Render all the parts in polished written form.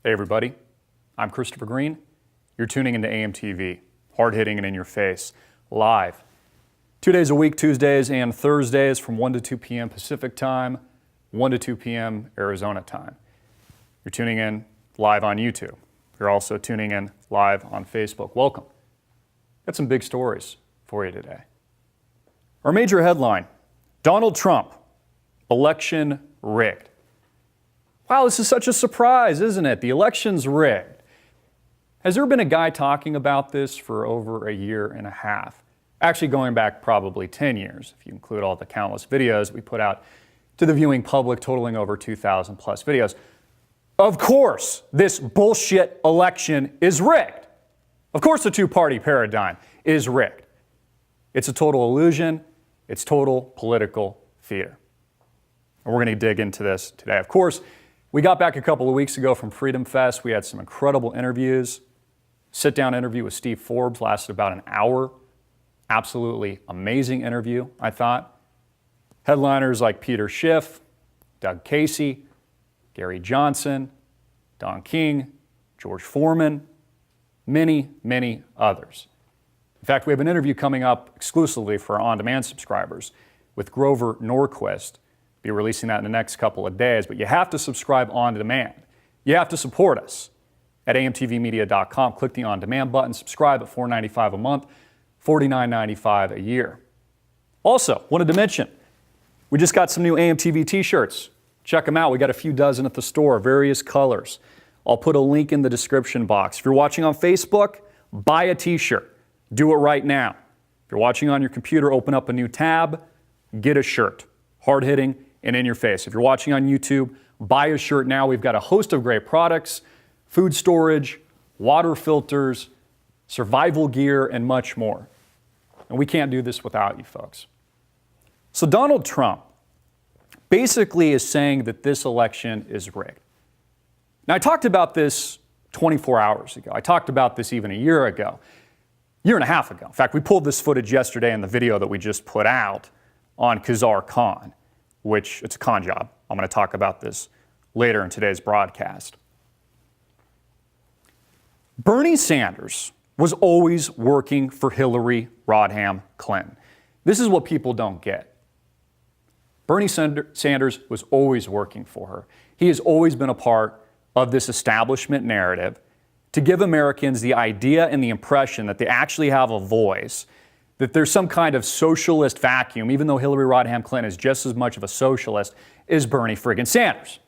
Hey everybody, I'm Christopher Green. You're tuning into AMTV, hard-hitting and in your face, live. 2 days a week, Tuesdays and Thursdays from 1 to 2 p.m. Pacific time, 1 to 2 p.m. Arizona time. You're tuning in live on YouTube. You're also tuning in live on Facebook. Welcome. Got some big stories for you today. Our major headline, Donald Trump, election rigged. Wow, this is such a surprise, isn't it? The election's rigged. Has there been a guy talking about this for over a year and a half? Actually going back probably 10 years, if you include all the countless videos we put out to the viewing public, totaling over 2,000 plus videos. Of course, this bullshit election is rigged. Of course, the two-party paradigm is rigged. It's a total illusion. It's total political theater. And we're going to dig into this today. Of course, we got back a couple of weeks ago from Freedom Fest. We had some incredible interviews. Sit-down interview with Steve Forbes lasted about an hour. Absolutely amazing interview, I thought. Headliners like Peter Schiff, Doug Casey, Gary Johnson, Don King, George Foreman, many, many others. In fact, we have an interview coming up exclusively for our on-demand subscribers with Grover Norquist. Be releasing that in the next couple of days, but you have to subscribe on demand. You have to support us at amtvmedia.com. Click the on-demand button, subscribe at $4.95 a month, $49.95 a year. Also, wanted to mention, we just got some new AMTV t-shirts. Check them out. We got a few dozen at the store, various colors. I'll put a link in the description box. If you're watching on Facebook, buy a t-shirt. Do it right now. If you're watching on your computer, open up a new tab, get a shirt. Hard-hitting and in your face. If you're watching on YouTube, buy a shirt now. We've got a host of great products, food storage, water filters, survival gear, and much more. And we can't do this without you folks. So Donald Trump basically is saying that this election is rigged. Now, I talked about this 24 hours ago. I talked about this even a year ago, year and a half ago. In fact, we pulled this footage yesterday in the video that we just put out on Khazar Khan, which it's a con job. I'm going to talk about this later in today's broadcast. Bernie Sanders was always working for Hillary Rodham Clinton. This is what people don't get. Bernie Sanders was always working for her. He has always been a part of this establishment narrative to give Americans the idea and the impression that they actually have a voice, that there's some kind of socialist vacuum, even though Hillary Rodham Clinton is just as much of a socialist as Bernie friggin' Sanders.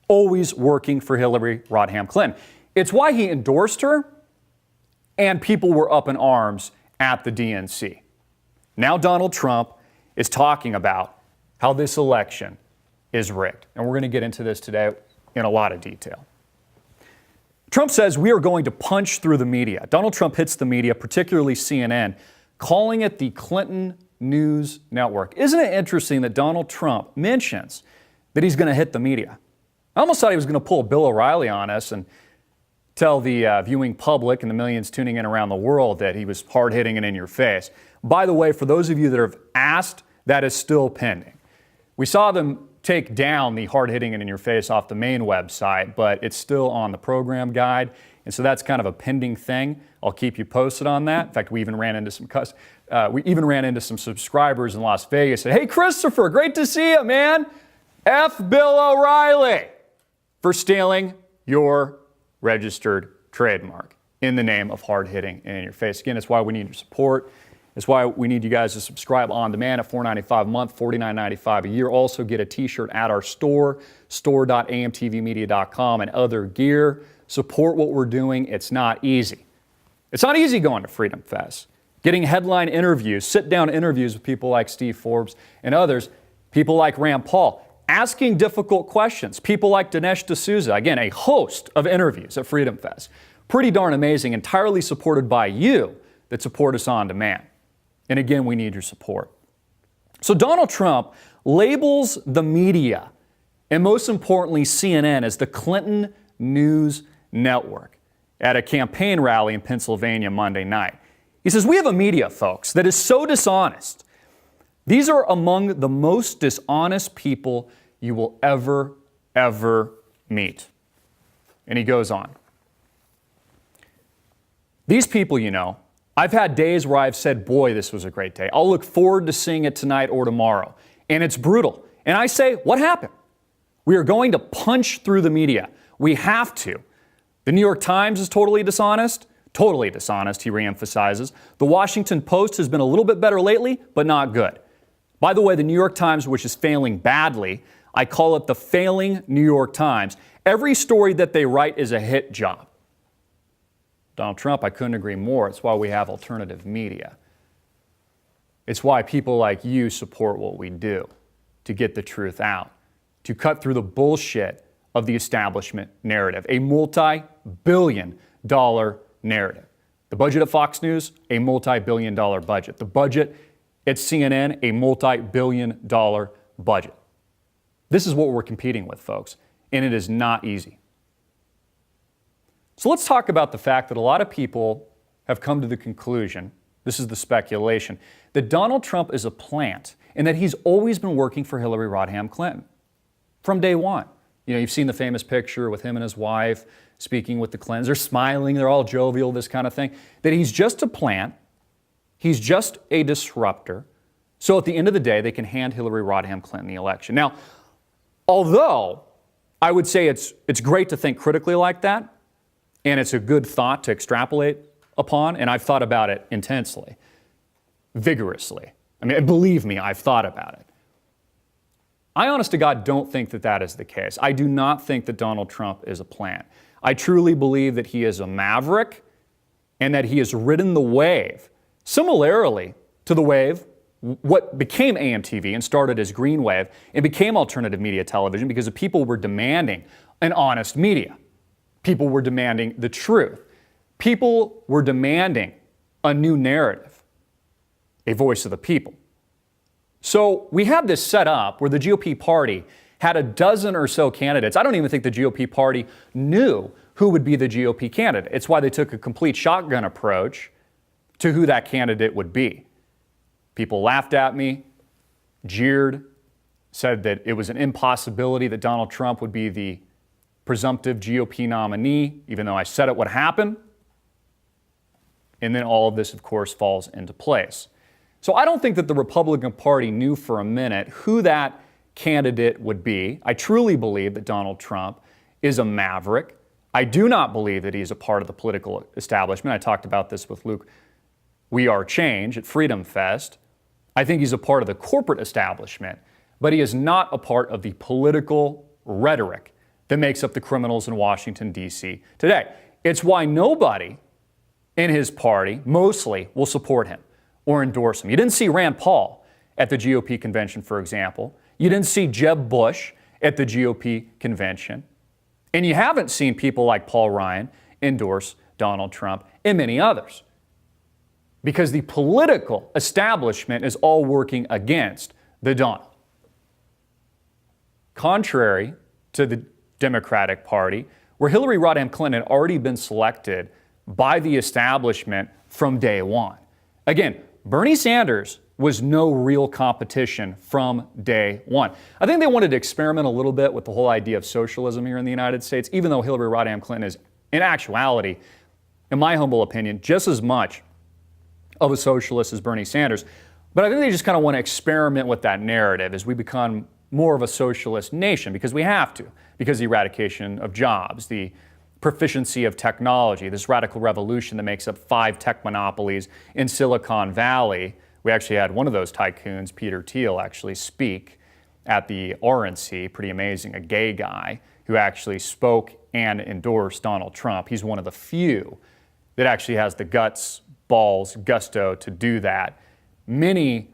Always working for Hillary Rodham Clinton. It's why he endorsed her, and people were up in arms at the DNC. Now Donald Trump is talking about how this election is rigged. And we're going to get into this today in a lot of detail. Trump says we are going to punch through the media. Donald Trump hits the media, particularly CNN, calling it the Clinton News Network. Isn't it interesting that Donald Trump mentions that he's going to hit the media? I almost thought he was going to pull Bill O'Reilly on us and tell the viewing public and the millions tuning in around the world that he was hard-hitting and in your face. By the way, for those of you that have asked, that is still pending. We saw them take down the hard-hitting and in your face off the main website, but it's still on the program guide, and so that's kind of a pending thing. I'll keep you posted on that. In fact, we even ran into some subscribers in Las Vegas. Said, "Hey, Christopher, great to see you, man. F Bill O'Reilly for stealing your registered trademark in the name of hard-hitting and in your face." Again, it's why we need your support. It's why we need you guys to subscribe on demand at $4.95 a month, $49.95 a year. Also get a t-shirt at our store, store.amtvmedia.com, and other gear. Support what we're doing. It's not easy. It's not easy going to Freedom Fest. Getting headline interviews, sit-down interviews with people like Steve Forbes and others, people like Rand Paul, asking difficult questions, people like Dinesh D'Souza. Again, a host of interviews at Freedom Fest. Pretty darn amazing, entirely supported by you that support us on demand. And again, we need your support. So Donald Trump labels the media, and most importantly CNN, as the Clinton News Network at a campaign rally in Pennsylvania Monday night. He says, "We have a media, folks, that is so dishonest. These are among the most dishonest people you will ever meet." And he goes on. These people, you know, I've had days where I've said, boy, this was a great day. I'll look forward to seeing it tonight or tomorrow. And it's brutal. And I say, what happened? We are going to punch through the media. We have to. The New York Times is totally dishonest, he reemphasizes. The Washington Post has been a little bit better lately, but not good. By the way, the New York Times, which is failing badly, I call it the failing New York Times. Every story that they write is a hit job. Donald Trump, I couldn't agree more. It's why we have alternative media. It's why people like you support what we do, to get the truth out, to cut through the bullshit of the establishment narrative, a multi-billion-dollar narrative. The budget at Fox News, a multi-billion-dollar budget. The budget at CNN, a multi-billion-dollar budget. This is what we're competing with, folks, and it is not easy. So let's talk about the fact that a lot of people have come to the conclusion, this is the speculation, that Donald Trump is a plant and that he's always been working for Hillary Rodham Clinton from day one. You know, you've seen the famous picture with him and his wife speaking with the Clintons. They're smiling, they're all jovial, this kind of thing. That he's just a plant, he's just a disruptor. So at the end of the day, they can hand Hillary Rodham Clinton the election. Now, although I would say it's great to think critically like that, and it's a good thought to extrapolate upon, and I've thought about it intensely, vigorously. I mean, believe me, I've thought about it. I, honest to God, don't think that that is the case. I do not think that Donald Trump is a plant. I truly believe that he is a maverick and that he has ridden the wave, similarly to the wave, what became AMTV and started as Green Wave and became alternative media television because the people were demanding an honest media. People were demanding the truth. People were demanding a new narrative, a voice of the people. So we have this set up where the GOP party had a dozen or so candidates. I don't even think the GOP party knew who would be the GOP candidate. It's why they took a complete shotgun approach to who that candidate would be. People laughed at me, jeered, said that it was an impossibility that Donald Trump would be the presumptive GOP nominee, even though I said it would happen. And then all of this, of course, falls into place. So I don't think that the Republican Party knew for a minute who that candidate would be. I truly believe that Donald Trump is a maverick. I do not believe that he is a part of the political establishment. I talked about this with Luke We Are Change at Freedom Fest. I think he's a part of the corporate establishment, but he is not a part of the political rhetoric that makes up the criminals in Washington, D.C. today. It's why nobody in his party, mostly, will support him or endorse him. You didn't see Rand Paul at the GOP convention, for example. You didn't see Jeb Bush at the GOP convention. And you haven't seen people like Paul Ryan endorse Donald Trump and many others. Because the political establishment is all working against the Donald. Contrary to the Democratic Party, where Hillary Rodham Clinton had already been selected by the establishment from day one. Again, Bernie Sanders was no real competition from day one. I think they wanted to experiment a little bit with the whole idea of socialism here in the United States, even though Hillary Rodham Clinton is, in actuality, in my humble opinion, just as much of a socialist as Bernie Sanders. But I think they just kind of want to experiment with that narrative as we become more of a socialist nation, because we have to, because the eradication of jobs, the proficiency of technology, this radical revolution that makes up 5 tech monopolies in Silicon Valley. We actually had one of those tycoons, Peter Thiel, actually speak at the RNC, pretty amazing, a gay guy who actually spoke and endorsed Donald Trump. He's one of the few that actually has the guts, balls, gusto to do that. Many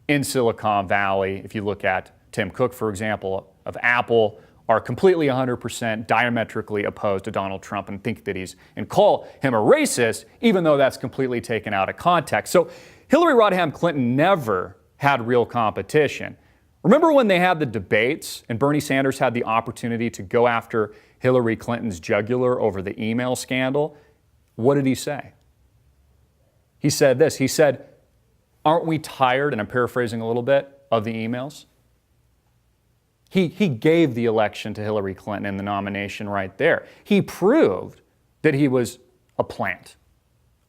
in Silicon Valley, if you look at Tim Cook, for example, of Apple, are completely 100% diametrically opposed to Donald Trump and think that and call him a racist, even though that's completely taken out of context. So Hillary Rodham Clinton never had real competition. Remember when they had the debates and Bernie Sanders had the opportunity to go after Hillary Clinton's jugular over the email scandal? What did he say? He said this. He said, "Aren't we tired," and I'm paraphrasing a little bit, "of the emails?" He gave the election to Hillary Clinton in the nomination right there. He proved that he was a plant,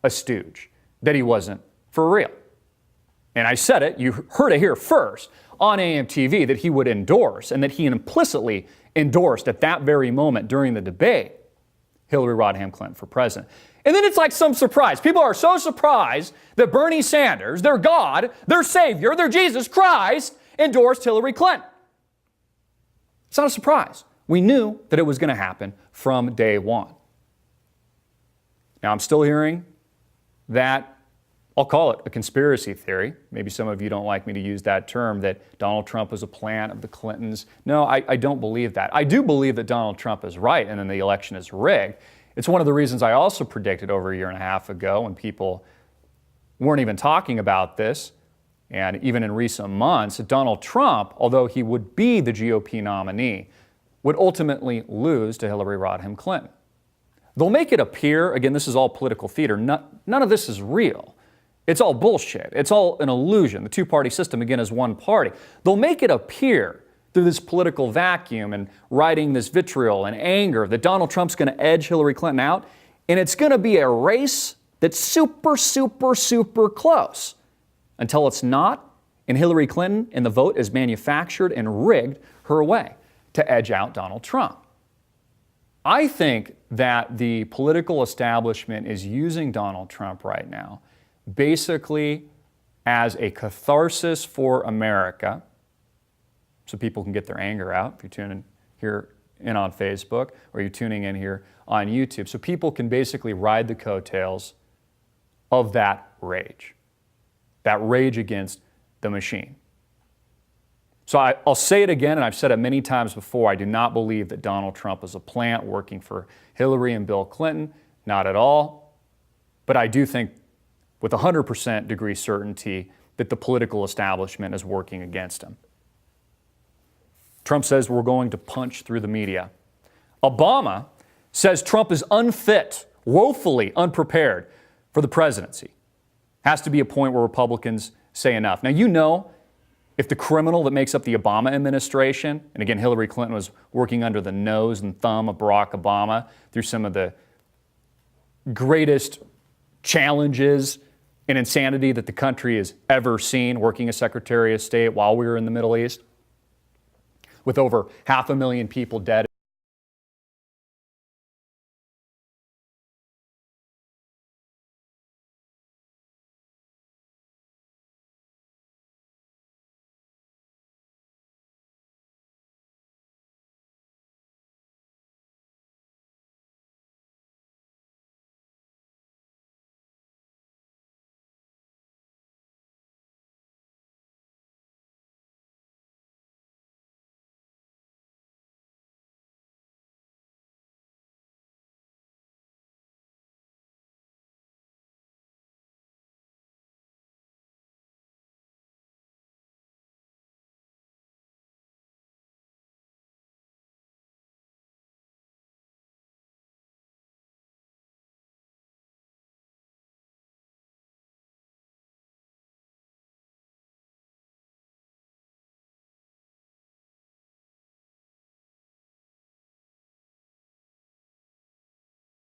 a stooge, that he wasn't for real. And I said it, you heard it here first on AMTV, that he would endorse, and that he implicitly endorsed at that very moment during the debate, Hillary Rodham Clinton for president. And then it's like some surprise. People are so surprised that Bernie Sanders, their God, their Savior, their Jesus Christ, endorsed Hillary Clinton. It's not a surprise. We knew that it was going to happen from day one. Now, I'm still hearing that, I'll call it a conspiracy theory. Maybe some of you don't like me to use that term, that Donald Trump was a plant of the Clintons. No, I don't believe that. I do believe that Donald Trump is right and then the election is rigged. It's one of the reasons I also predicted over a year and a half ago, when people weren't even talking about this, and even in recent months, that Donald Trump, although he would be the GOP nominee, would ultimately lose to Hillary Rodham Clinton. They'll make it appear, again, this is all political theater, none of this is real. It's all bullshit. It's all an illusion. The two-party system, again, is one party. They'll make it appear through this political vacuum and writing this vitriol and anger that Donald Trump's going to edge Hillary Clinton out, and it's going to be a race that's super, super, super close until it's not, and Hillary Clinton and the vote is manufactured and rigged her way to edge out Donald Trump. I think that the political establishment is using Donald Trump right now basically as a catharsis for America, so people can get their anger out. If you're tuning here in on Facebook, or you're tuning in here on YouTube, so people can basically ride the coattails of that rage against the machine. So I'll say it again, and I've said it many times before, I do not believe that Donald Trump is a plant working for Hillary and Bill Clinton, not at all. But I do think with 100% degree certainty that the political establishment is working against him. Trump says we're going to punch through the media. Obama says Trump is unfit, woefully unprepared for the presidency. Has to be a point where Republicans say enough. Now, you know, if the criminal that makes up the Obama administration, and again, Hillary Clinton was working under the nose and thumb of Barack Obama through some of the greatest challenges and insanity that the country has ever seen, working as Secretary of State while we were in the Middle East, with over 500,000 people dead.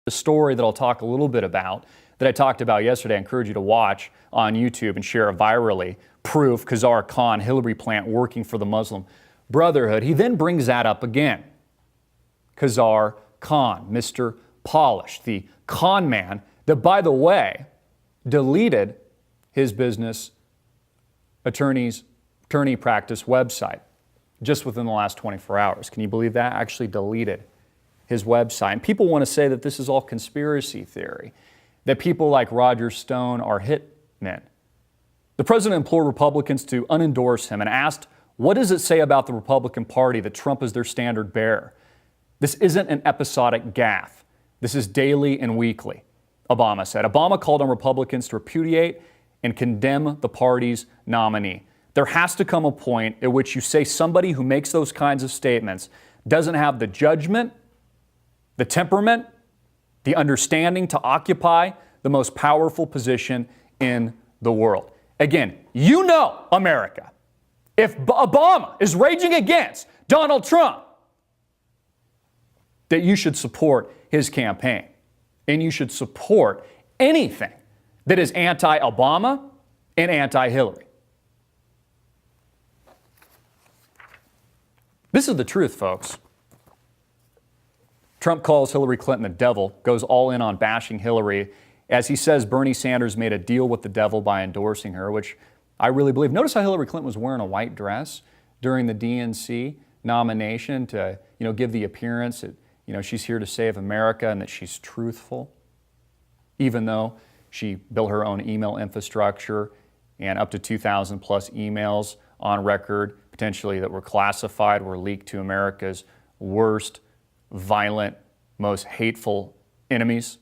The story that I'll talk a little bit about, that I talked about yesterday, I encourage you to watch on YouTube and share it virally. Proof, Khazar Khan, Hillary plant working for the Muslim Brotherhood. He then brings that up again. Khazar Khan, Mr. Polished, the con man that, by the way, deleted his business attorney practice website just within the last 24 hours. Can you believe that? Actually deleted his website. And people want to say that this is all conspiracy theory, that people like Roger Stone are hitmen. The president implored Republicans to unendorse him and asked, what does it say about the Republican Party that Trump is their standard bearer? This isn't an episodic gaffe. This is daily and weekly, Obama said. Obama called on Republicans to repudiate and condemn the party's nominee. There has to come a point at which you say somebody who makes those kinds of statements doesn't have the judgment, the temperament, the understanding to occupy the most powerful position in the world. Again, you know, America, if Obama is raging against Donald Trump, that you should support his campaign. And you should support anything that is anti-Obama and anti-Hillary. This is the truth, folks. Trump calls Hillary Clinton the devil, goes all in on bashing Hillary, as he says Bernie Sanders made a deal with the devil by endorsing her, which I really believe. Notice how Hillary Clinton was wearing a white dress during the DNC nomination to, give the appearance that, she's here to save America and that she's truthful, even though she built her own email infrastructure and up to 2,000 plus emails on record, potentially that were classified, were leaked to America's worst, violent, most hateful enemies,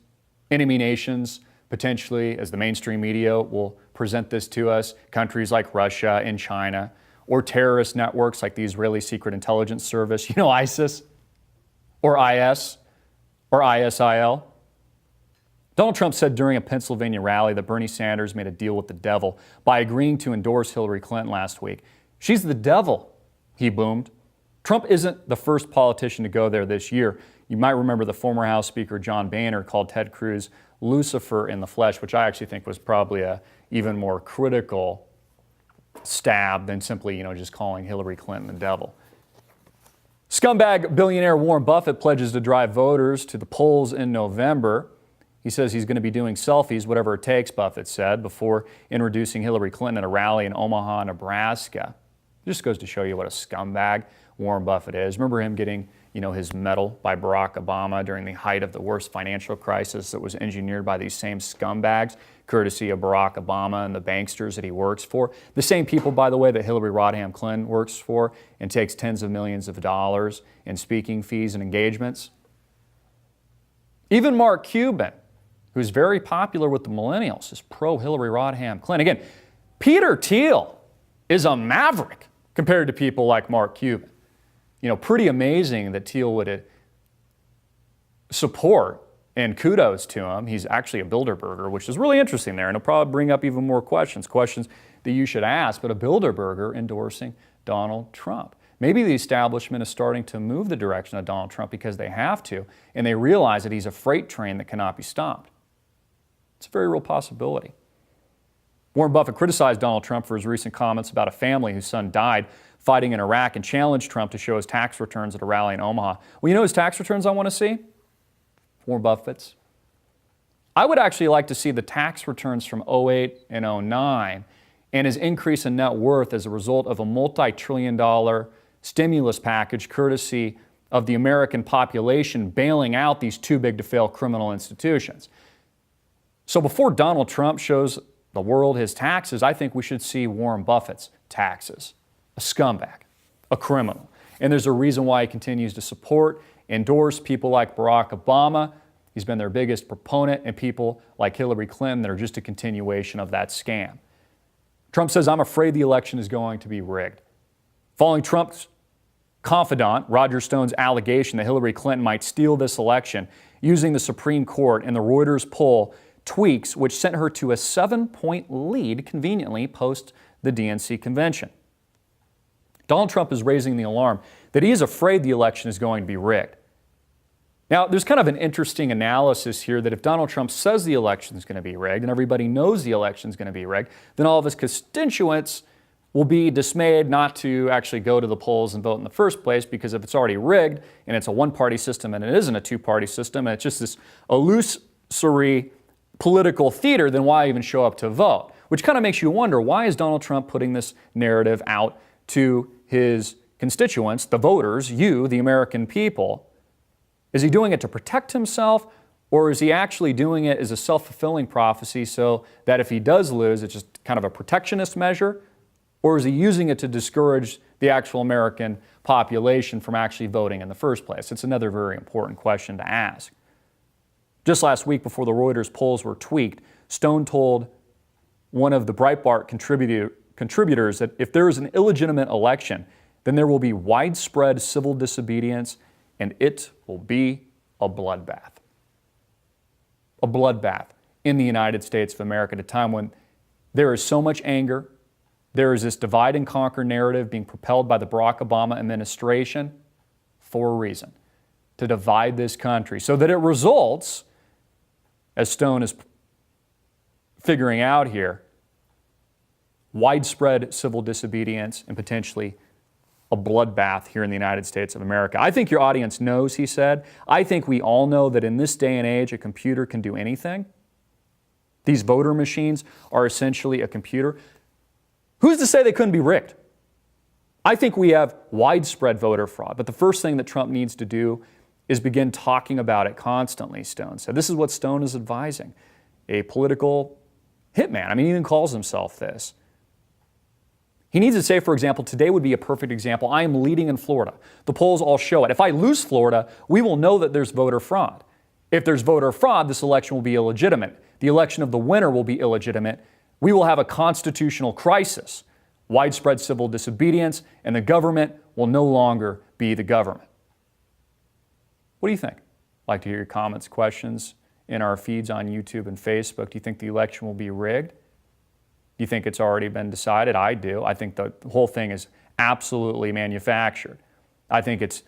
enemy nations, potentially, as the mainstream media will present this to us, countries like Russia and China, or terrorist networks like the Israeli Secret Intelligence Service, ISIS, or IS, or ISIL. Donald Trump said during a Pennsylvania rally that Bernie Sanders made a deal with the devil by agreeing to endorse Hillary Clinton last week. She's the devil, he boomed. Trump isn't the first politician to go there this year. You might remember the former House Speaker John Boehner called Ted Cruz Lucifer in the flesh, which I actually think was probably a even more critical stab than simply, just calling Hillary Clinton the devil. Scumbag billionaire Warren Buffett pledges to drive voters to the polls in November. He says he's going to be doing selfies, whatever it takes, Buffett said, before introducing Hillary Clinton at a rally in Omaha, Nebraska. It just goes to show you what a scumbag Warren Buffett is. Remember him getting, his medal by Barack Obama during the height of the worst financial crisis that was engineered by these same scumbags, courtesy of Barack Obama and the banksters that he works for. The same people, by the way, that Hillary Rodham Clinton works for and takes tens of millions of dollars in speaking fees and engagements. Even Mark Cuban, who's very popular with the millennials, is pro-Hillary Rodham Clinton. Again, Peter Thiel is a maverick compared to people like Mark Cuban. Pretty amazing that Thiel would support, and kudos to him. He's actually a Bilderberger, which is really interesting there, and it'll probably bring up even more questions that you should ask, but a Bilderberger endorsing Donald Trump. Maybe the establishment is starting to move the direction of Donald Trump because they have to, and they realize that he's a freight train that cannot be stopped. It's a very real possibility. Warren Buffett criticized Donald Trump for his recent comments about a family whose son died fighting in Iraq and challenged Trump to show his tax returns at a rally in Omaha. Well, his tax returns I want to see? Warren Buffett's. I would actually like to see the tax returns from 2008 and 2009 and his increase in net worth as a result of a multi-trillion-dollar stimulus package courtesy of the American population bailing out these too-big-to-fail criminal institutions. So before Donald Trump shows the world his taxes, I think we should see Warren Buffett's taxes. A scumbag, a criminal. And there's a reason why he continues to support, endorse people like Barack Obama. He's been their biggest proponent, and people like Hillary Clinton that are just a continuation of that scam. Trump says, I'm afraid the election is going to be rigged. Following Trump's confidant, Roger Stone's allegation that Hillary Clinton might steal this election using the Supreme Court and the Reuters poll tweaks, which sent her to a 7-point lead conveniently post the DNC convention. Donald Trump is raising the alarm that he is afraid the election is going to be rigged. Now, there's kind of an interesting analysis here that if Donald Trump says the election is going to be rigged and everybody knows the election is going to be rigged, then all of his constituents will be dismayed not to actually go to the polls and vote in the first place, because if it's already rigged and it's a one-party system and it isn't a two-party system and it's just this illusory political theater, then why even show up to vote? Which kind of makes you wonder, why is Donald Trump putting this narrative out to his constituents, the voters, you, the American people? Is he doing it to protect himself, or is he actually doing it as a self-fulfilling prophecy so that if he does lose, it's just kind of a protectionist measure? Or is he using it to discourage the actual American population from actually voting in the first place? It's another very important question to ask. Just last week, before the Reuters polls were tweaked, Stone told one of the Breitbart contributors that if there is an illegitimate election, then there will be widespread civil disobedience and it will be a bloodbath. A bloodbath in the United States of America at a time when there is so much anger, There is this divide and conquer narrative being propelled by the Barack Obama administration for a reason, to divide this country so that it results, as Stone is figuring out here, widespread civil disobedience and potentially a bloodbath here in the United States of America. I think your audience knows, he said. I think we all know that in this day and age, a computer can do anything. These voter machines are essentially a computer. Who's to say they couldn't be rigged? I think we have widespread voter fraud, but the first thing that Trump needs to do is begin talking about it constantly, Stone said. This is what Stone is advising. A political hitman. I mean, he even calls himself this. He needs to say, for example, today would be a perfect example. I am leading in Florida. The polls all show it. If I lose Florida, we will know that there's voter fraud. If there's voter fraud, this election will be illegitimate. The election of the winner will be illegitimate. We will have a constitutional crisis, widespread civil disobedience, and the government will no longer be the government. What do you think? I'd like to hear your comments, questions in our feeds on YouTube and Facebook. Do you think the election will be rigged? Do you think it's already been decided? I do. I think the whole thing is absolutely manufactured. I think it's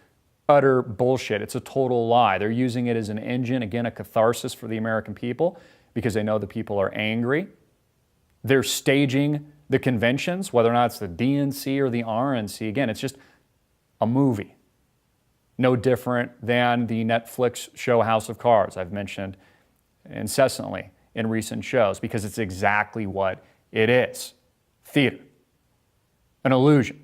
utter bullshit. It's a total lie. They're using it as an engine, again, a catharsis for the American people because they know the people are angry. They're staging the conventions, whether or not it's the DNC or the RNC. Again, it's just a movie. No different than the Netflix show House of Cards I've mentioned incessantly in recent shows because it's exactly what it is. Theater. An illusion.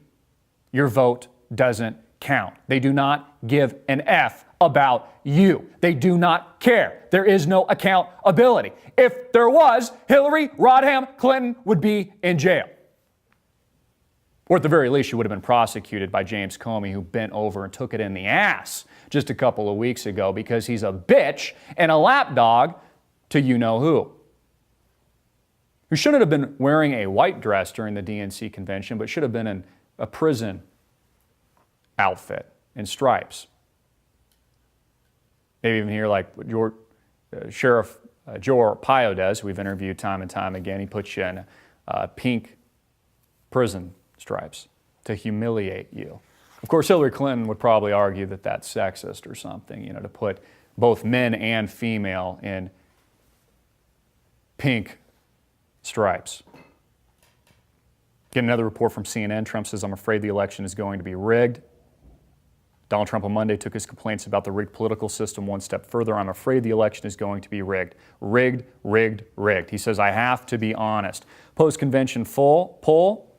Your vote doesn't count. They do not give an F about you. They do not care. There is no accountability. If there was, Hillary Rodham Clinton would be in jail. Or at the very least, she would have been prosecuted by James Comey, who bent over and took it in the ass just a couple of weeks ago because he's a bitch and a lapdog to you-know-who. Who shouldn't have been wearing a white dress during the DNC convention, but should have been in a prison outfit in stripes. Maybe even here like Sheriff Joe Arpaio does, who we've interviewed time and time again. He puts you in pink prison stripes to humiliate you. Of course, Hillary Clinton would probably argue that that's sexist or something, to put both men and female in pink stripes. Get another report from CNN. Trump says, I'm afraid the election is going to be rigged. Donald Trump on Monday took his complaints about the rigged political system one step further. I'm afraid the election is going to be rigged. Rigged, rigged, rigged. He says, I have to be honest. Post-convention poll,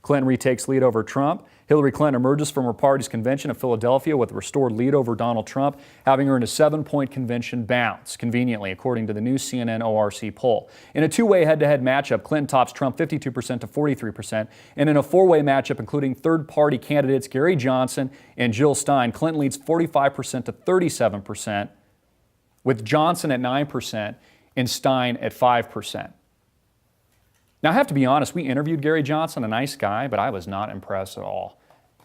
Clinton retakes lead over Trump. Hillary Clinton emerges from her party's convention in Philadelphia with a restored lead over Donald Trump, having earned a 7-point convention bounce, conveniently, according to the new CNN ORC poll. In a two-way head-to-head matchup, Clinton tops Trump 52% to 43%, and in a four-way matchup, including third-party candidates Gary Johnson and Jill Stein, Clinton leads 45% to 37%, with Johnson at 9% and Stein at 5%. Now, I have to be honest, we interviewed Gary Johnson, a nice guy, but I was not impressed at all.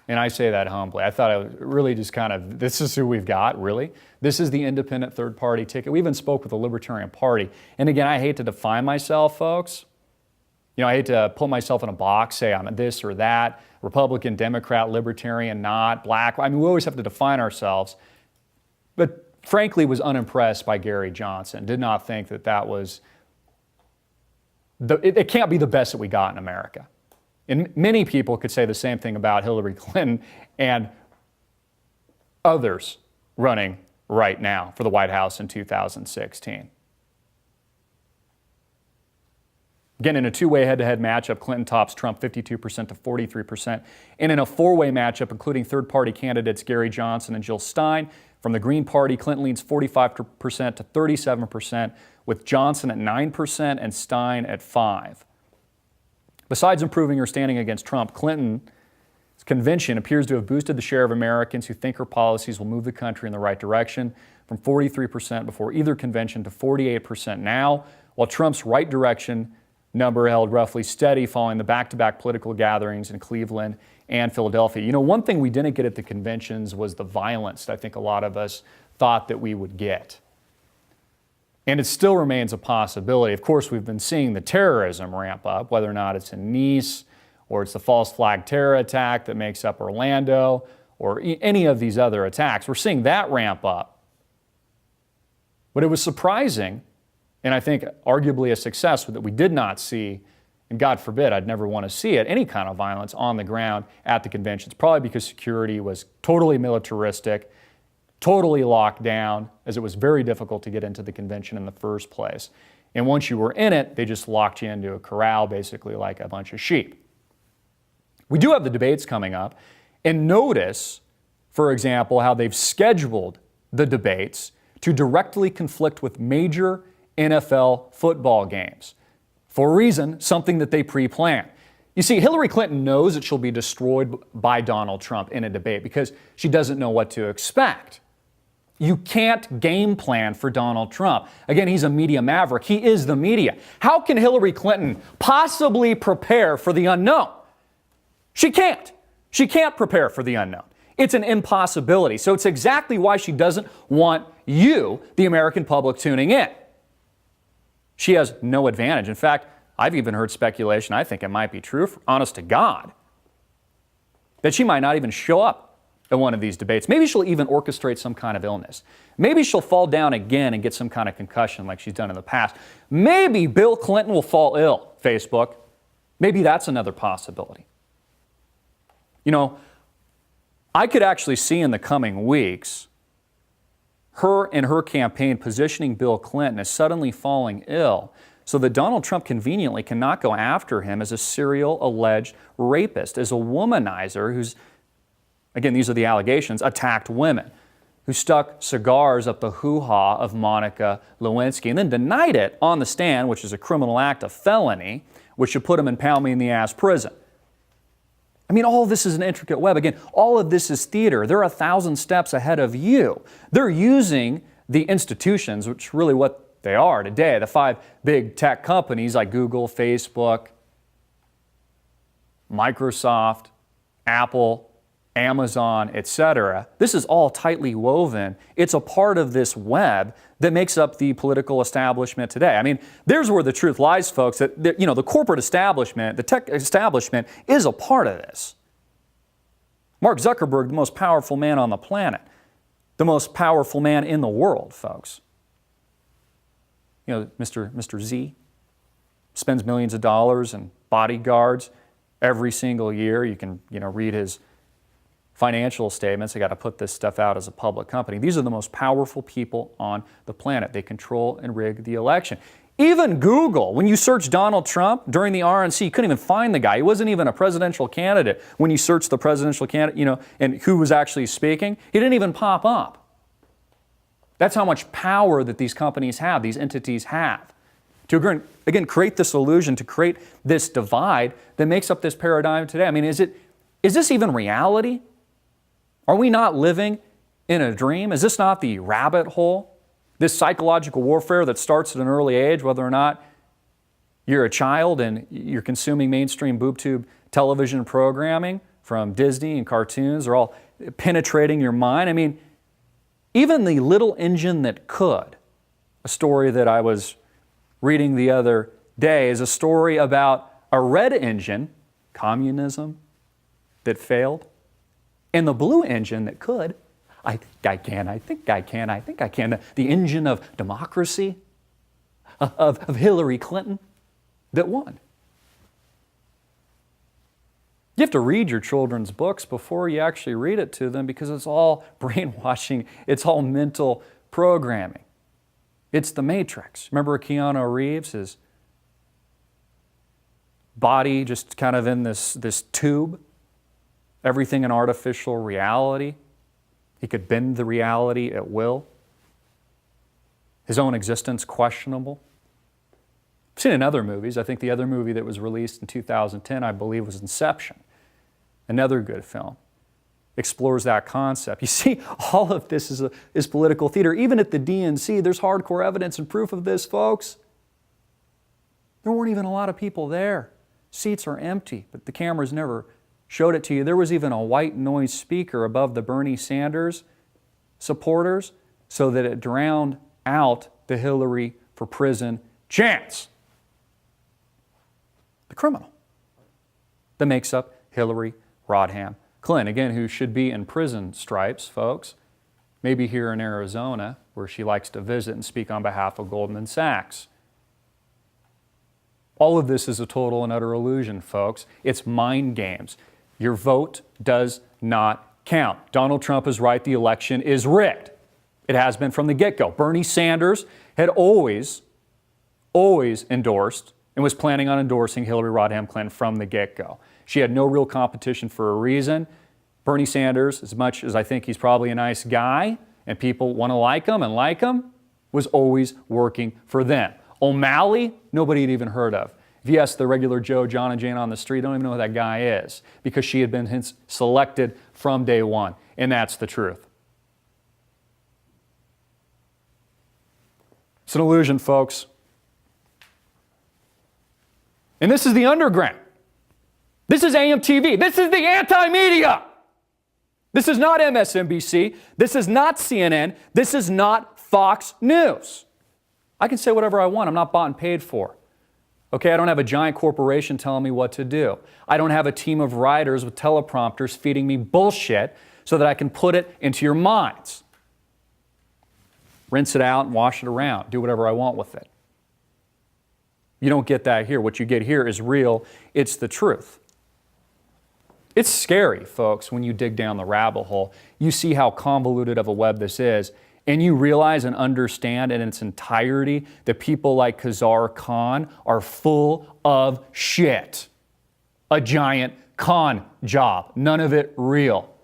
And I say that humbly. I thought it was really just this is who we've got, really. This is the independent third-party ticket. We even spoke with the Libertarian Party. And again, I hate to define myself, folks. I hate to put myself in a box, say I'm this or that, Republican, Democrat, Libertarian, not, black. I mean, we always have to define ourselves. But frankly, was unimpressed by Gary Johnson. Did not think that was... It can't be the best that we got in America. And many people could say the same thing about Hillary Clinton and others running right now for the White House in 2016. Again, in a two-way head-to-head matchup, Clinton tops Trump 52% to 43%. And in a four-way matchup, including third-party candidates Gary Johnson and Jill Stein, from the Green Party, Clinton leads 45% to 37%, with Johnson at 9% and Stein at 5%. Besides improving her standing against Trump, Clinton's convention appears to have boosted the share of Americans who think her policies will move the country in the right direction from 43% before either convention to 48% now, while Trump's right direction number held roughly steady following the back-to-back political gatherings in Cleveland and Philadelphia. One thing we didn't get at the conventions was the violence that I think a lot of us thought that we would get. And it still remains a possibility. Of course, we've been seeing the terrorism ramp up, whether or not it's in Nice or it's the false flag terror attack that makes up Orlando, or any of these other attacks. We're seeing that ramp up. But it was surprising, and I think arguably a success, that we did not see, and God forbid, I'd never want to see it, any kind of violence on the ground at the conventions, probably because security was totally militaristic, totally locked down, as it was very difficult to get into the convention in the first place. And once you were in it, they just locked you into a corral, basically like a bunch of sheep. We do have the debates coming up, and notice, for example, how they've scheduled the debates to directly conflict with major NFL football games. For a reason, something that they pre-planned. You see, Hillary Clinton knows that she'll be destroyed by Donald Trump in a debate because she doesn't know what to expect. You can't game plan for Donald Trump. Again, he's a media maverick. He is the media. How can Hillary Clinton possibly prepare for the unknown? She can't. She can't prepare for the unknown. It's an impossibility. So it's exactly why she doesn't want you, the American public, tuning in. She has no advantage. In fact, I've even heard speculation, I think it might be true, honest to God, that she might not even show up at one of these debates. Maybe she'll even orchestrate some kind of illness. Maybe she'll fall down again and get some kind of concussion like she's done in the past. Maybe Bill Clinton will fall ill, Facebook. Maybe that's another possibility. You know, I could actually see in the coming weeks her and her campaign positioning Bill Clinton as suddenly falling ill so that Donald Trump conveniently cannot go after him as a serial alleged rapist, as a womanizer who's, again, these are the allegations, attacked women, who stuck cigars up the hoo-ha of Monica Lewinsky and then denied it on the stand, which is a criminal act, a felony, which should put him in pound-me-in-the-ass prison. I mean, all of this is an intricate web. Again, all of this is theater. They're 1,000 steps ahead of you. They're using the institutions, which really what they are today, the 5 big tech companies like Google, Facebook, Microsoft, Apple, Amazon, etc. This is all tightly woven. It's a part of this web that makes up the political establishment today. I mean, there's where the truth lies, folks, that the corporate establishment, the tech establishment is a part of this. Mark Zuckerberg, the most powerful man on the planet, the most powerful man in the world, folks. You know, Mr. Z spends millions of dollars in bodyguards every single year. You can, read his financial statements. They got to put this stuff out as a public company. These are the most powerful people on the planet. They control and rig the election. Even Google, when you search Donald Trump during the RNC, you couldn't even find the guy. He wasn't even a presidential candidate. When you search the presidential candidate, and who was actually speaking, he didn't even pop up. That's how much power that these companies have, these entities have. To, again, create this illusion, to create this divide that makes up this paradigm today. I mean, is this even reality? Are we not living in a dream? Is this not the rabbit hole? This psychological warfare that starts at an early age, whether or not you're a child and you're consuming mainstream boob tube television programming from Disney and cartoons are all penetrating your mind. I mean, even the little engine that could, a story that I was reading the other day, is a story about a red engine, communism, that failed, and the blue engine that could, I think I can, the engine of democracy, of Hillary Clinton, that won. You have to read your children's books before you actually read it to them because it's all brainwashing, it's all mental programming. It's the Matrix. Remember Keanu Reeves, his body just kind of in this tube? Everything an artificial reality. He could bend the reality at will. His own existence questionable. I've seen in other movies. I think the other movie that was released in 2010, I believe, was Inception. Another good film. Explores that concept. You see, all of this is political theater. Even at the DNC, there's hardcore evidence and proof of this, folks. There weren't even a lot of people there. Seats are empty, but the cameras never showed it to you. There was even a white noise speaker above the Bernie Sanders supporters so that it drowned out the Hillary for prison chants. The criminal. that makes up Hillary Rodham Clinton. Again, who should be in prison stripes, folks. Maybe here in Arizona, where she likes to visit and speak on behalf of Goldman Sachs. All of this is a total and utter illusion, folks. It's mind games. Your vote does not count. Donald Trump is right. The election is rigged. It has been from the get-go. Bernie Sanders had always endorsed and was planning on endorsing Hillary Rodham Clinton from the get-go. She had no real competition for a reason. Bernie Sanders, as much as I think he's probably a nice guy and people want to like him, was always working for them. O'Malley, nobody had even heard of. If you ask the regular Joe, John, and Jane on the street, they don't even know who that guy is because she had been selected from day one, and that's the truth. It's an illusion, folks. And this is the underground. This is AMTV. This is the anti-media. This is not MSNBC. This is not CNN. This is not Fox News. I can say whatever I want. I'm not bought and paid for. Okay, I don't have a giant corporation telling me what to do. I don't have a team of writers with teleprompters feeding me bullshit so that I can put it into your minds. Rinse it out and wash it around. Do whatever I want with it. You don't get that here. What you get here is real. It's the truth. It's scary, folks, when you dig down the rabbit hole. You see how convoluted of a web this is, and you realize and understand in its entirety that people like Khazar Khan are full of shit. A giant con job. None of it real.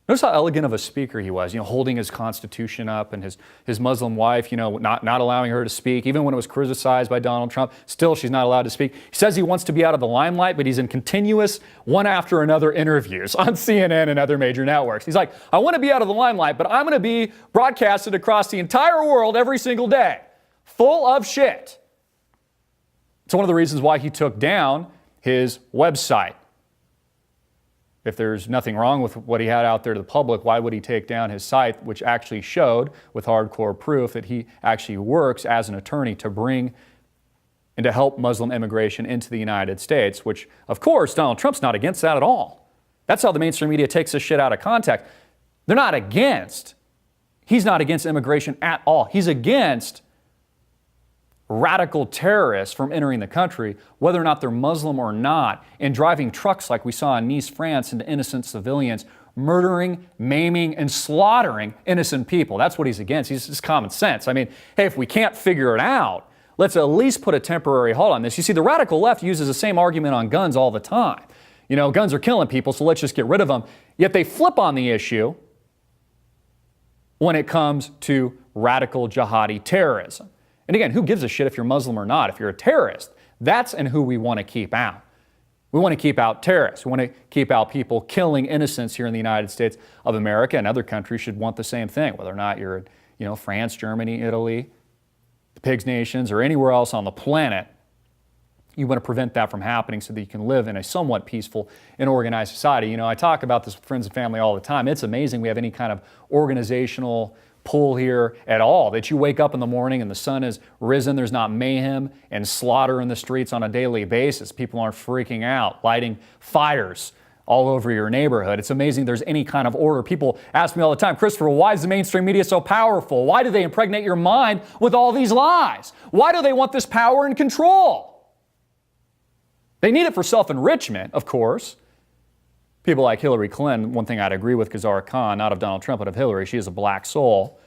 Notice how elegant of a speaker he was, holding his Constitution up, and his Muslim wife, not allowing her to speak. Even when it was criticized by Donald Trump, still she's not allowed to speak. He says he wants to be out of the limelight, but he's in continuous one after another interviews on CNN and other major networks. He's like, I want to be out of the limelight, but I'm going to be broadcasted across the entire world every single day. Full of shit. It's one of the reasons why he took down his website. If there's nothing wrong with what he had out there to the public, why would he take down his site, which actually showed with hardcore proof that he actually works as an attorney to bring and to help Muslim immigration into the United States, which, of course, Donald Trump's not against that at all. That's how the mainstream media takes this shit out of context. They're not against. He's not against immigration at all. He's against radical terrorists from entering the country, whether or not they're Muslim or not, and driving trucks like we saw in Nice, France, into innocent civilians, murdering, maiming, and slaughtering innocent people. That's what he's against. He's just common sense. I mean, hey, if we can't figure it out, let's at least put a temporary halt on this. You see, the radical left uses the same argument on guns all the time. Guns are killing people, so let's just get rid of them. Yet they flip on the issue when it comes to radical jihadi terrorism. And again, who gives a shit if you're Muslim or not? If you're a terrorist, that's who we want to keep out. We want to keep out terrorists. We want to keep out people killing innocents here in the United States of America, and other countries should want the same thing, whether or not you're in France, Germany, Italy, the Pigs Nations, or anywhere else on the planet. You want to prevent that from happening so that you can live in a somewhat peaceful and organized society. I talk about this with friends and family all the time. It's amazing we have any kind of organizational pull here at all, that you wake up in the morning and the sun has risen, there's not mayhem and slaughter in the streets on a daily basis. People aren't freaking out, lighting fires all over your neighborhood. It's amazing there's any kind of order. People ask me all the time, Christopher, why is the mainstream media so powerful? Why do they impregnate your mind with all these lies? Why do they want this power and control? They need it for self-enrichment, of course. People like Hillary Clinton, one thing I'd agree with Khazar Khan, not of Donald Trump, but of Hillary, she is a black soul.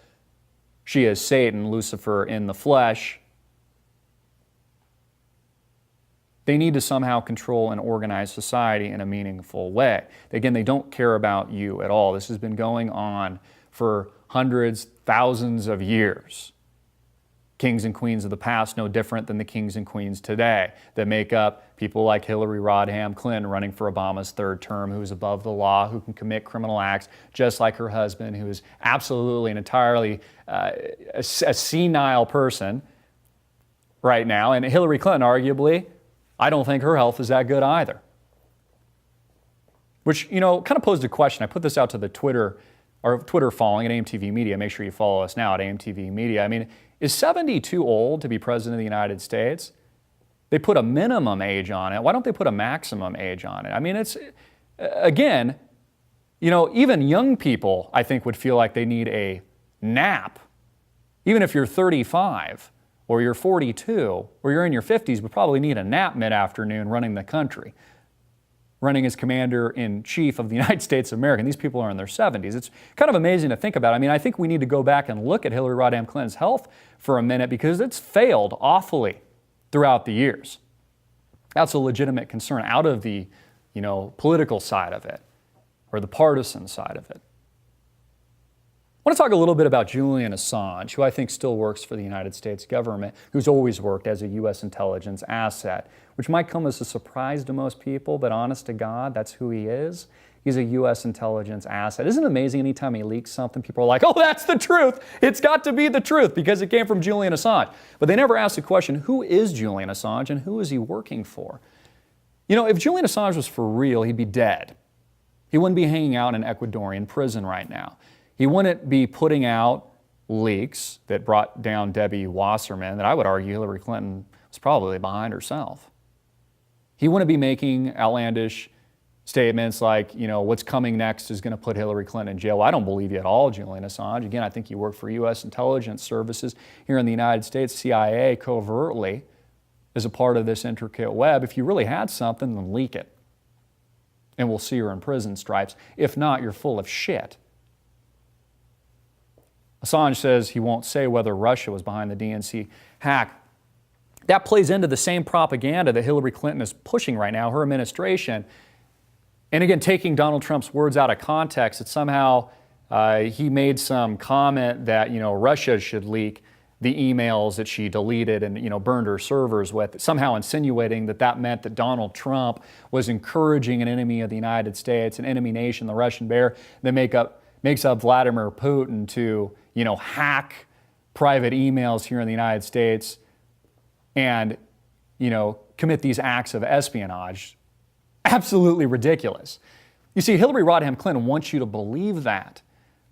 She is Satan, Lucifer in the flesh. They need to somehow control and organize society in a meaningful way. Again, they don't care about you at all. This has been going on for hundreds, thousands of years. Kings and queens of the past no different than the kings and queens today that make up people like Hillary Rodham Clinton running for Obama's third term, who is above the law, who can commit criminal acts just like her husband, who is absolutely and entirely a senile person right now. And Hillary Clinton, arguably, I don't think her health is that good either. Which, kind of posed a question. I put this out to the Twitter following at AMTV Media. Make sure you follow us now at AMTV Media. I mean, is 70 too old to be president of the United States? they put a minimum age on it. Why don't they put a maximum age on it? I mean, it's, again, you know, even young people, I think, would feel like they need a nap. Even if you're 35 or you're 42 or you're in your 50s, would probably need a nap mid-afternoon running the country, running as Commander-in-Chief of the United States of America. And these people are in their 70s. It's kind of amazing to think about. I mean, I think we need to go back and look at Hillary Rodham Clinton's health for a minute because it's failed awfully throughout the years. That's a legitimate concern out of the, you know, political side of it or the partisan side of it. I want to talk a little bit about Julian Assange, who I think still works for the United States government, who's always worked as a U.S. intelligence asset, which might come as a surprise to most people, but honest to God, that's who he is. He's a U.S. intelligence asset. Isn't it amazing anytime he leaks something, people are like, oh, that's the truth. It's got to be the truth because it came from Julian Assange. But they never ask the question, who is Julian Assange and who is he working for? You know, if Julian Assange was for real, he'd be dead. He wouldn't be hanging out in an Ecuadorian prison right now. He wouldn't be putting out leaks that brought down Debbie Wasserman that I would argue Hillary Clinton was probably behind herself. He wouldn't be making outlandish statements like, you know, what's coming next is going to put Hillary Clinton in jail. Well, I don't believe you at all, Julian Assange. Again, I think you work for U.S. intelligence services here in the United States, CIA, covertly, as a part of this intricate web. If you really had something, then leak it. And we'll see your in prison stripes. If not, you're full of shit. Assange says he won't say whether Russia was behind the DNC hack. That plays into the same propaganda that Hillary Clinton is pushing right now, her administration. And again, taking Donald Trump's words out of context, that somehow he made some comment that, you know, Russia should leak the emails that she deleted and, you know, burned her servers with, somehow insinuating that that meant that Donald Trump was encouraging an enemy of the United States, an enemy nation, the Russian bear, that makes up Vladimir Putin to, you know, hack private emails here in the United States and, you know, commit these acts of espionage. Absolutely ridiculous. You see, Hillary Rodham Clinton wants you to believe that.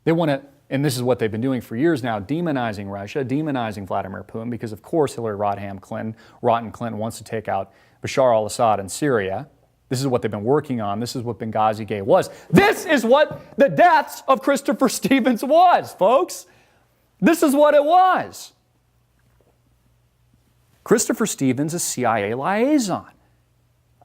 They want to, and this is what they've been doing for years now, demonizing Russia, demonizing Vladimir Putin, because of course Hillary Rodham Clinton, Rotten Clinton, wants to take out Bashar al-Assad in Syria. This is what they've been working on. This is what Benghazi Gate was. This is what the deaths of Christopher Stevens was, folks. This is what it was. Christopher Stevens is CIA liaison.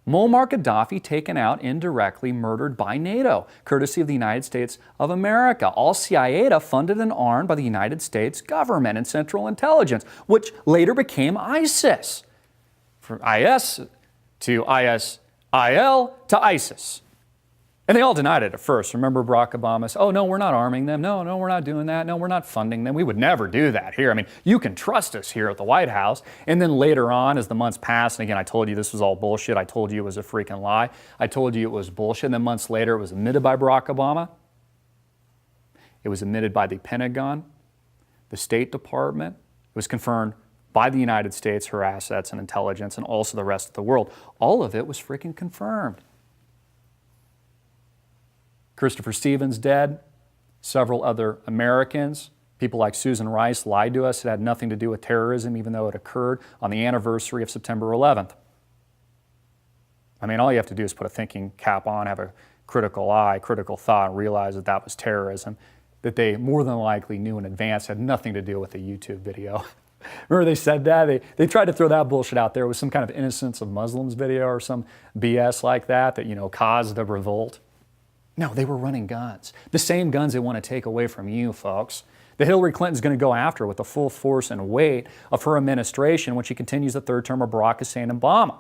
Muammar Gaddafi taken out indirectly, murdered by NATO, courtesy of the United States of America. All Al-Qaeda funded and armed by the United States government and Central Intelligence, which later became ISIS. From IS to ISIL to ISIS. And they all denied it at first. Remember Barack Obama said, oh, no, we're not arming them. No, we're not doing that. No, we're not funding them. We would never do that here. I mean, you can trust us here at the White House. And then later on, as the months passed, and again, I told you this was all bullshit. I told you it was a freaking lie. I told you it was bullshit. And then months later, it was admitted by Barack Obama. It was admitted by the Pentagon, the State Department. It was confirmed by the United States, her assets and intelligence, and also the rest of the world. All of it was freaking confirmed. Christopher Stevens dead, several other Americans, people like Susan Rice lied to us. It had nothing to do with terrorism, even though it occurred on the anniversary of September 11th. I mean, all you have to do is put a thinking cap on, have a critical eye, critical thought, and realize that that was terrorism, that they more than likely knew in advance had nothing to do with the YouTube video. Remember they said that? They tried to throw that bullshit out there with some kind of Innocence of Muslims video or some BS like that, you know, caused the revolt. No, they were running guns. The same guns they want to take away from you, folks. That Hillary Clinton's going to go after with the full force and weight of her administration when she continues the third term of Barack Hussein Obama.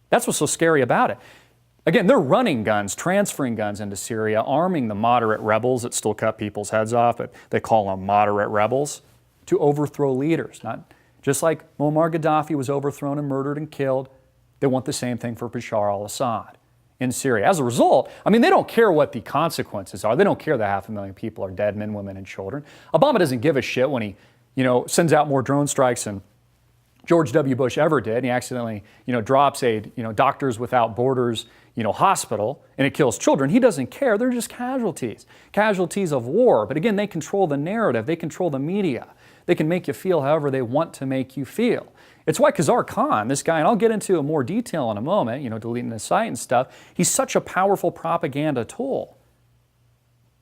That's what's so scary about it. Again, they're running guns, transferring guns into Syria, arming the moderate rebels that still cut people's heads off, but they call them moderate rebels, to overthrow leaders. Not just like Muammar Gaddafi was overthrown and murdered and killed, they want the same thing for Bashar al-Assad in Syria. As a result, I mean, they don't care what the consequences are. They don't care that 500,000 people are dead, men, women, and children. Obama doesn't give a shit when he, you know, sends out more drone strikes than George W. Bush ever did. And he accidentally, you know, drops a, Doctors Without Borders, hospital and it kills children. He doesn't care. They're just casualties of war. But again, they control the narrative. They control the media. They can make you feel however they want to make you feel. It's why Khazar Khan, this guy, and I'll get into more detail in a moment, deleting the site and stuff, he's such a powerful propaganda tool.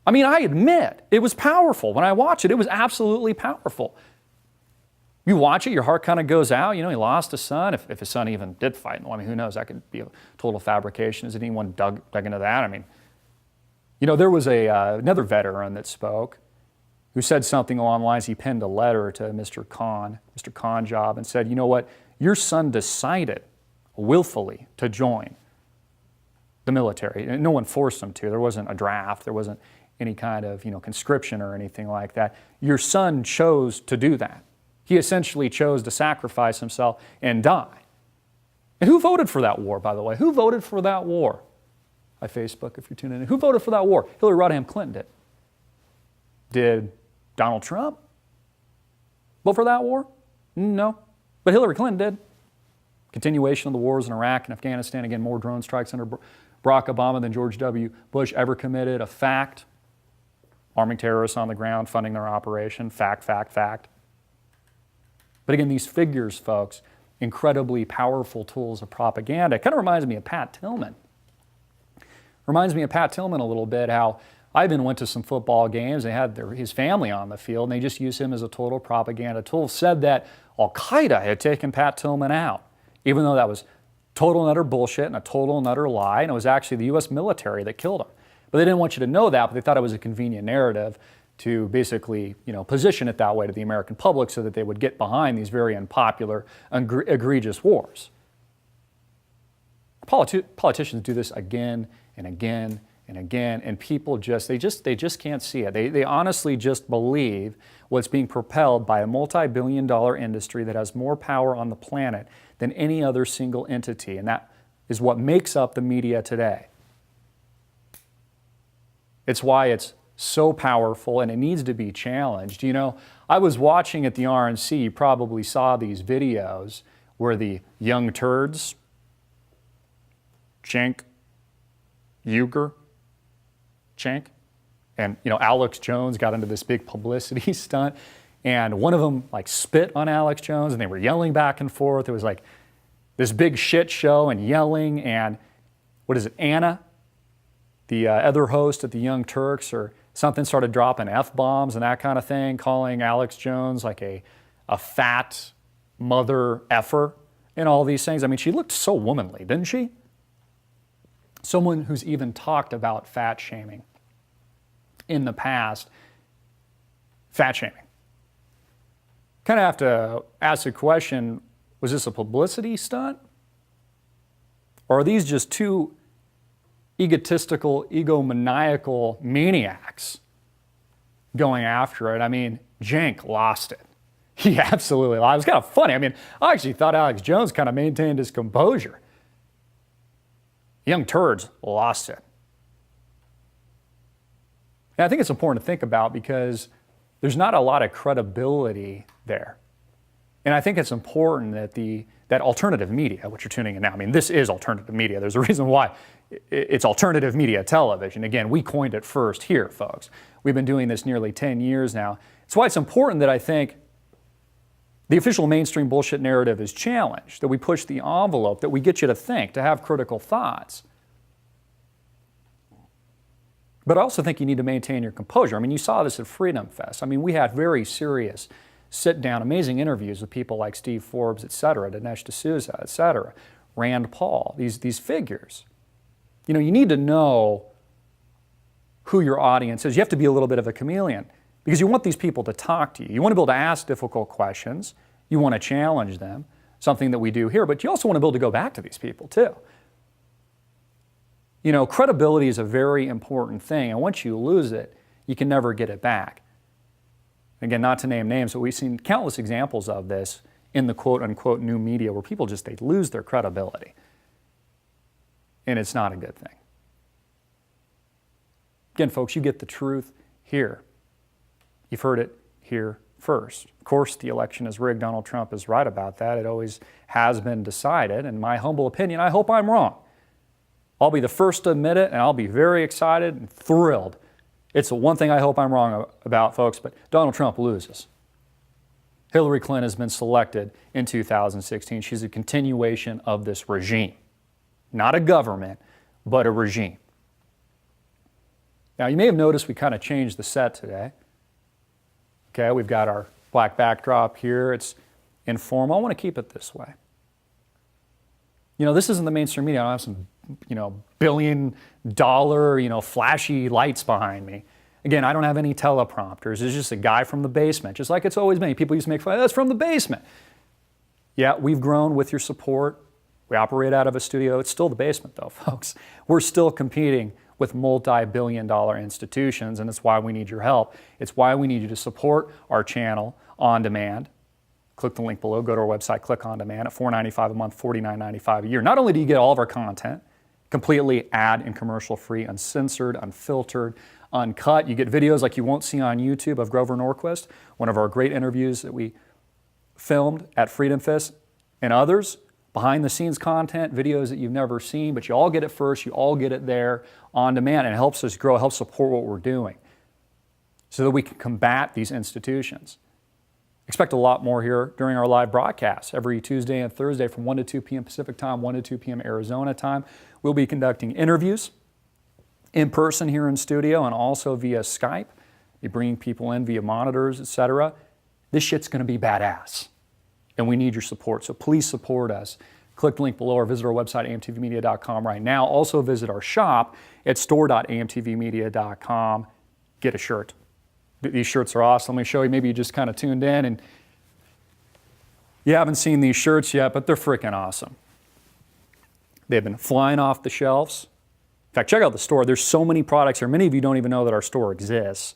I mean, I admit, it was powerful. When I watch it, it was absolutely powerful. You watch it, your heart kind of goes out. He lost a son. If his son even did fight, I mean, who knows? That could be a total fabrication. Has anyone dug into that? I mean, there was another veteran that spoke who said something along the lines, he penned a letter to Mr. Khanjob, and said, you know what, your son decided willfully to join the military. And no one forced him to. There wasn't a draft. There wasn't any kind of conscription or anything like that. Your son chose to do that. He essentially chose to sacrifice himself and die. And who voted for that war, by the way? Who voted for that war? By Facebook, if you're tuning in. Who voted for that war? Hillary Rodham Clinton did. Did Donald Trump vote for that war? No. But Hillary Clinton did. Continuation of the wars in Iraq and Afghanistan. Again, more drone strikes under Barack Obama than George W. Bush ever committed. A fact. Arming terrorists on the ground, funding their operation. Fact. But again, these figures, folks, incredibly powerful tools of propaganda. It kind of reminds me of Pat Tillman. Reminds me of Pat Tillman a little bit, how I even went to some football games. They had his family on the field, and they just used him as a total propaganda tool. Said that Al-Qaeda had taken Pat Tillman out, even though that was total and utter bullshit and a total and utter lie, and it was actually the U.S. military that killed him. But they didn't want you to know that, but they thought it was a convenient narrative to basically, position it that way to the American public so that they would get behind these very unpopular, egregious wars. Politicians do this again and again and again, and people they just can't see it. They honestly just believe what's being propelled by a multi-billion-dollar industry that has more power on the planet than any other single entity, and that is what makes up the media today. It's why it's so powerful and it needs to be challenged. I was watching at the RNC, you probably saw these videos where the young turds, Cenk Uygur, and Alex Jones got into this big publicity stunt, and one of them spit on Alex Jones, and they were yelling back and forth. It was like this big shit show and yelling, and Anna, the other host at the Young Turks or something, started dropping F-bombs and that kind of thing, calling Alex Jones like a fat mother effer and all these things. I mean, she looked so womanly, didn't she? Someone who's even talked about fat shaming in the past. Fat shaming. Kind of have to ask the question, was this a publicity stunt? Or are these just two egotistical, egomaniacal maniacs going after it? I mean, Cenk lost it. He absolutely lost it. It was kind of funny. I mean, I actually thought Alex Jones kind of maintained his composure. Young turds lost it. And I think it's important to think about because there's not a lot of credibility there. And I think it's important that that alternative media, which you're tuning in now, I mean, this is alternative media. There's a reason why it's alternative media television. Again, we coined it first here, folks. We've been doing this nearly 10 years now. It's why it's important that I think the official mainstream bullshit narrative is challenged, that we push the envelope, that we get you to think, to have critical thoughts. But I also think you need to maintain your composure. I mean, you saw this at Freedom Fest. I mean, we had very serious sit-down, amazing interviews with people like Steve Forbes, et cetera, Dinesh D'Souza, et cetera, Rand Paul, these figures. You need to know who your audience is. You have to be a little bit of a chameleon because you want these people to talk to you. You want to be able to ask difficult questions. You want to challenge them, something that we do here, but you also want to be able to go back to these people too. Credibility is a very important thing, and once you lose it, you can never get it back. Again, not to name names, but we've seen countless examples of this in the quote-unquote new media where people they lose their credibility. And it's not a good thing. Again, folks, you get the truth here. You've heard it here first. Of course, the election is rigged. Donald Trump is right about that. It always has been decided. In my humble opinion, I hope I'm wrong. I'll be the first to admit it, and I'll be very excited and thrilled. It's the one thing I hope I'm wrong about, folks, but Donald Trump loses. Hillary Clinton has been selected in 2016. She's a continuation of this regime. Not a government, but a regime. Now, you may have noticed we kind of changed the set today. Okay, we've got our black backdrop here. It's informal. I want to keep it this way. You know, this isn't the mainstream media. I don't have some, billion-dollar, flashy lights behind me. Again, I don't have any teleprompters. It's just a guy from the basement, just like it's always been. People used to make fun, that's from the basement. Yeah, we've grown with your support. We operate out of a studio. It's still the basement, though, folks. We're still competing with multi-billion-dollar institutions, and it's why we need your help. It's why we need you to support our channel on demand. Click the link below, go to our website, click on demand at $4.95 a month, $49.95 a year. Not only do you get all of our content, completely ad and commercial free, uncensored, unfiltered, uncut. You get videos like you won't see on YouTube of Grover Norquist, one of our great interviews that we filmed at Freedom Fest, and others, behind the scenes content, videos that you've never seen, but you all get it first, you all get it there on demand, and it helps us grow, helps support what we're doing so that we can combat these institutions. Expect a lot more here during our live broadcasts every Tuesday and Thursday from 1 to 2 p.m. Pacific time, 1 to 2 p.m. Arizona time. We'll be conducting interviews in person here in studio and also via Skype. Be bringing people in via monitors, etc. This shit's going to be badass, and we need your support. So please support us. Click the link below or visit our website, amtvmedia.com right now. Also visit our shop at store.amtvmedia.com. Get a shirt. These shirts are awesome. Let me show you. Maybe you just kind of tuned in and you haven't seen these shirts yet, but they're freaking awesome. They've been flying off the shelves. In fact, check out the store. There's so many products here. Many of you don't even know that our store exists.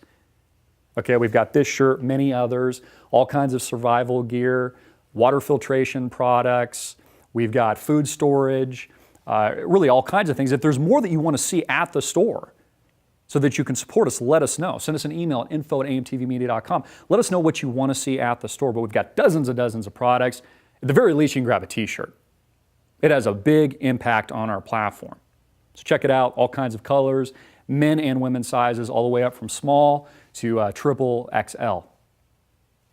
Okay, we've got this shirt, many others, all kinds of survival gear, water filtration products. We've got food storage, really all kinds of things. If there's more that you want to see at the store so that you can support us, let us know. Send us an email at info@amtvmedia.com. Let us know what you want to see at the store. But we've got dozens and dozens of products. At the very least, you can grab a t-shirt. It has a big impact on our platform. So check it out, all kinds of colors, men and women sizes, all the way up from small to triple XL.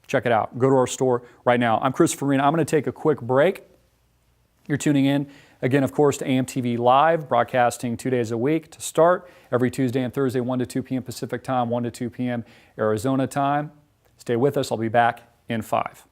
Check it out. Go to our store right now. I'm Christopher Green. I'm going to take a quick break. You're tuning in, again, of course, to AMTV Live, broadcasting 2 days a week to start, every Tuesday and Thursday, 1 to 2 p.m. Pacific time, 1 to 2 p.m. Arizona time. Stay with us. I'll be back in 5.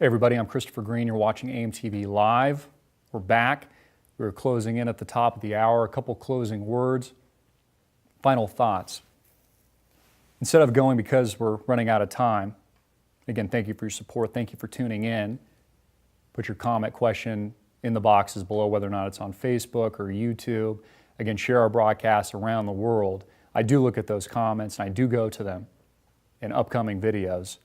Hey everybody, I'm Christopher Green. You're watching AMTV Live. We're back. We're closing in at the top of the hour. A couple closing words. Final thoughts. Instead of going because we're running out of time, again, thank you for your support. Thank you for tuning in. Put your comment question in the boxes below, whether or not it's on Facebook or YouTube. Again, share our broadcasts around the world. I do look at those comments and I do go to them in upcoming videos.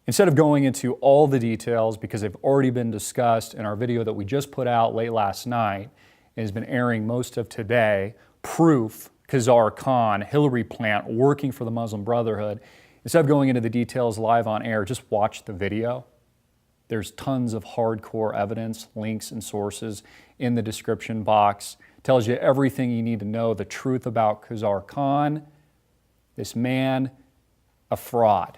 Instead of going into all the details, because they've already been discussed in our video that we just put out late last night and has been airing most of today, proof, Khazar Khan, Hillary plant working for the Muslim Brotherhood. Instead of going into the details live on air, just watch the video. There's tons of hardcore evidence, links and sources in the description box. Tells you everything you need to know, the truth about Khazar Khan, this man, a fraud,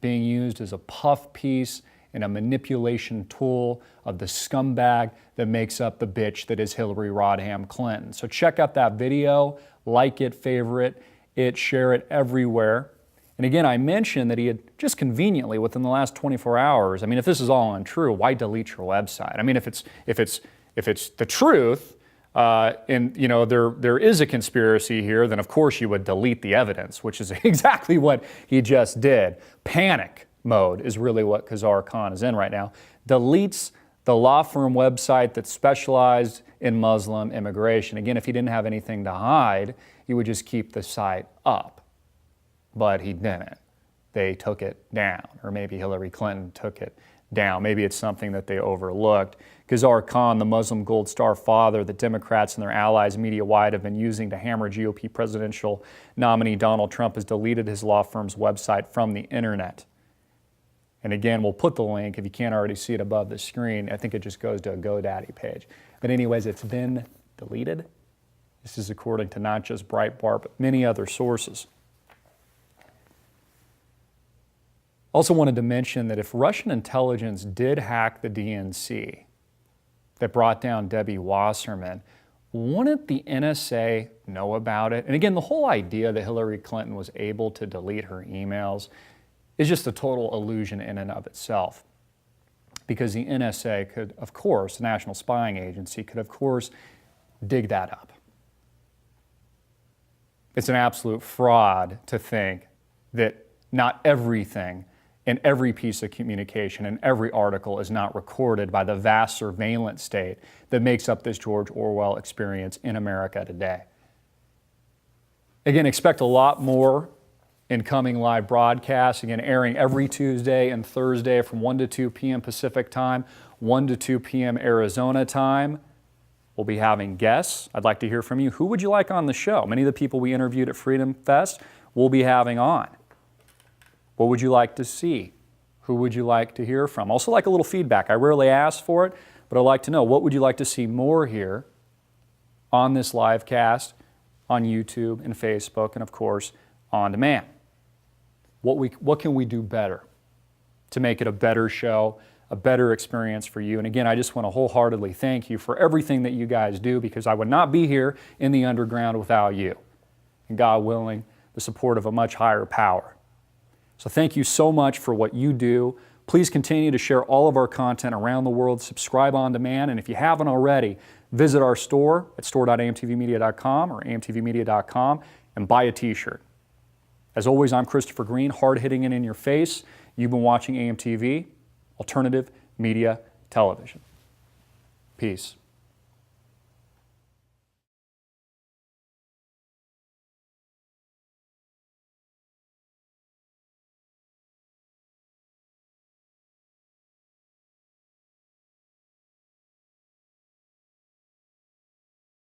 being used as a puff piece and a manipulation tool of the scumbag that makes up the bitch that is Hillary Rodham Clinton. So check out that video, like it, favorite it, share it everywhere. And again, I mentioned that he had just conveniently within the last 24 hours, I mean, if this is all untrue, why delete your website? I mean, if it's the truth, and you know there is a conspiracy here, then of course you would delete the evidence, which is exactly what he just did. Panic mode is really what Khazar Khan is in right now. Deletes the law firm website that specialized in Muslim immigration. Again, if he didn't have anything to hide, he would just keep the site up. But he didn't. They took it down, or maybe Hillary Clinton took it down. Maybe it's something that they overlooked. Khazar Khan, the Muslim Gold Star father that Democrats and their allies media-wide have been using to hammer GOP presidential nominee Donald Trump, has deleted his law firm's website from the internet. And again, we'll put the link, if you can't already see it above the screen. I think it just goes to a GoDaddy page. But anyways, it's been deleted. This is according to not just Breitbart, but many other sources. Also wanted to mention that if Russian intelligence did hack the DNC that brought down Debbie Wasserman, wouldn't the NSA know about it? And again, the whole idea that Hillary Clinton was able to delete her emails is just a total illusion in and of itself. Because the NSA could, of course, the National Spying Agency could, of course, dig that up. It's an absolute fraud to think that not everything and every piece of communication and every article is not recorded by the vast surveillance state that makes up this George Orwell experience in America today. Again, expect a lot more in coming live broadcasts, again, airing every Tuesday and Thursday from 1 to 2 p.m. Pacific time, 1 to 2 p.m. Arizona time. We'll be having guests. I'd like to hear from you. Who would you like on the show? Many of the people we interviewed at Freedom Fest we'll be having on. What would you like to see? Who would you like to hear from? Also like a little feedback. I rarely ask for it, but I'd like to know, what would you like to see more here on this live cast, on YouTube and Facebook, and of course, on demand? What can we do better to make it a better show, a better experience for you? And again, I just want to wholeheartedly thank you for everything that you guys do, because I would not be here in the underground without you. And God willing, the support of a much higher power. So thank you so much for what you do. Please continue to share all of our content around the world. Subscribe on demand. And if you haven't already, visit our store at store.amtvmedia.com or amtvmedia.com and buy a t-shirt. As always, I'm Christopher Green, hard-hitting and in your face. You've been watching AMTV, Alternative Media Television. Peace.